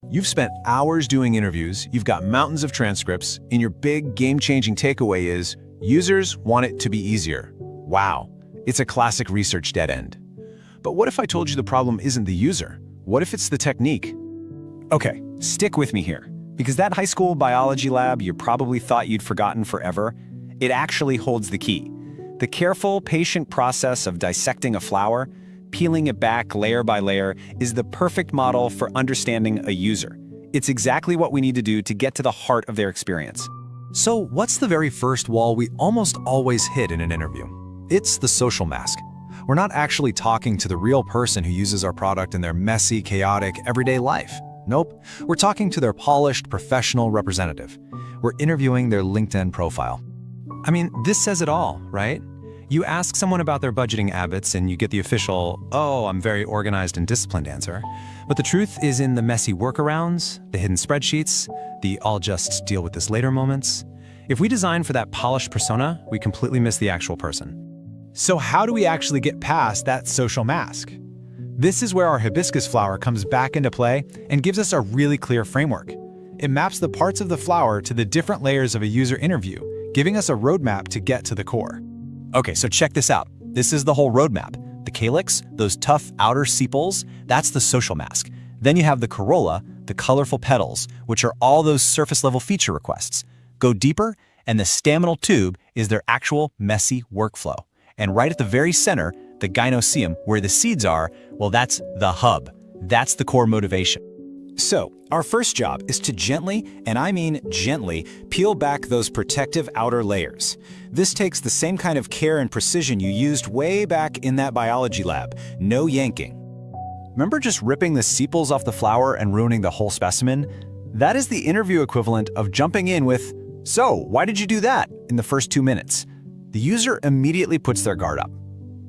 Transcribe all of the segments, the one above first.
You've spent hours doing interviews, you've got mountains of transcripts, and your big game-changing takeaway is, users want it to be easier. Wow, it's a classic research dead end. But what if I told you the problem isn't the user? What if it's the technique? Okay, stick with me here, because that high school biology lab you probably thought you'd forgotten forever, it actually holds the key. The careful, patient process of dissecting a flower, peeling it back layer by layer, is the perfect model for understanding a user. It's exactly what we need to do to get to the heart of their experience. So what's the very first wall we almost always hit in an interview? It's the social mask. We're not actually talking to the real person who uses our product in their messy, chaotic, everyday life. Nope, we're talking to their polished, professional representative. We're interviewing their LinkedIn profile. I mean, this says it all, right? You ask someone about their budgeting habits and you get the official, "Oh, I'm very organized and disciplined" answer. But the truth is in the messy workarounds, the hidden spreadsheets, the "I'll just deal with this later" moments. If we design for that polished persona, we completely miss the actual person. So how do we actually get past that social mask? This is where our hibiscus flower comes back into play and gives us a really clear framework. It maps the parts of the flower to the different layers of a user interview, giving us a roadmap to get to the core. Okay, so check this out. This is the whole roadmap. The calyx, those tough outer sepals, that's the social mask. Then you have the corolla, the colorful petals, which are all those surface-level feature requests. Go deeper, and the staminal tube is their actual messy workflow. And right at the very center, the gynoecium, where the seeds are, well, that's the hub. That's the core motivation. So, our first job is to gently, and I mean gently, peel back those protective outer layers. This takes the same kind of care and precision you used way back in that biology lab. No yanking. Remember just ripping the sepals off the flower and ruining the whole specimen? That is the interview equivalent of jumping in with, "So, why did you do that?" in the first 2 minutes. The user immediately puts their guard up.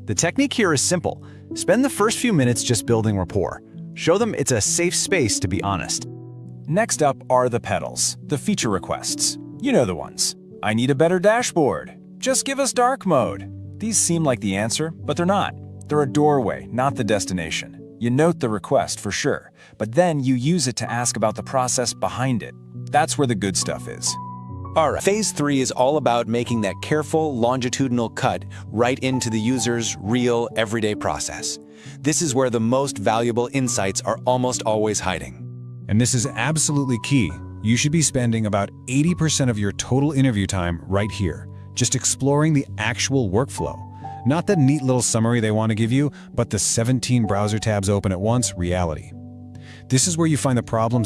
The technique here is simple. Spend the first few minutes just building rapport. Show them it's a safe space to be honest. Next up are the petals, the feature requests. You know the ones. I need a better dashboard. Just give us dark mode. These seem like the answer, but they're not. They're a doorway, not the destination. You note the request for sure, but then you use it to ask about the process behind it. That's where the good stuff is. All right. Phase 3 is all about making that careful, longitudinal cut right into the user's real, everyday process. This is where the most valuable insights are almost always hiding. And this is absolutely key. You should be spending about 80% of your total interview time right here, just exploring the actual workflow. Not the neat little summary they want to give you, but the 17 browser tabs open at once reality. This is where you find the problems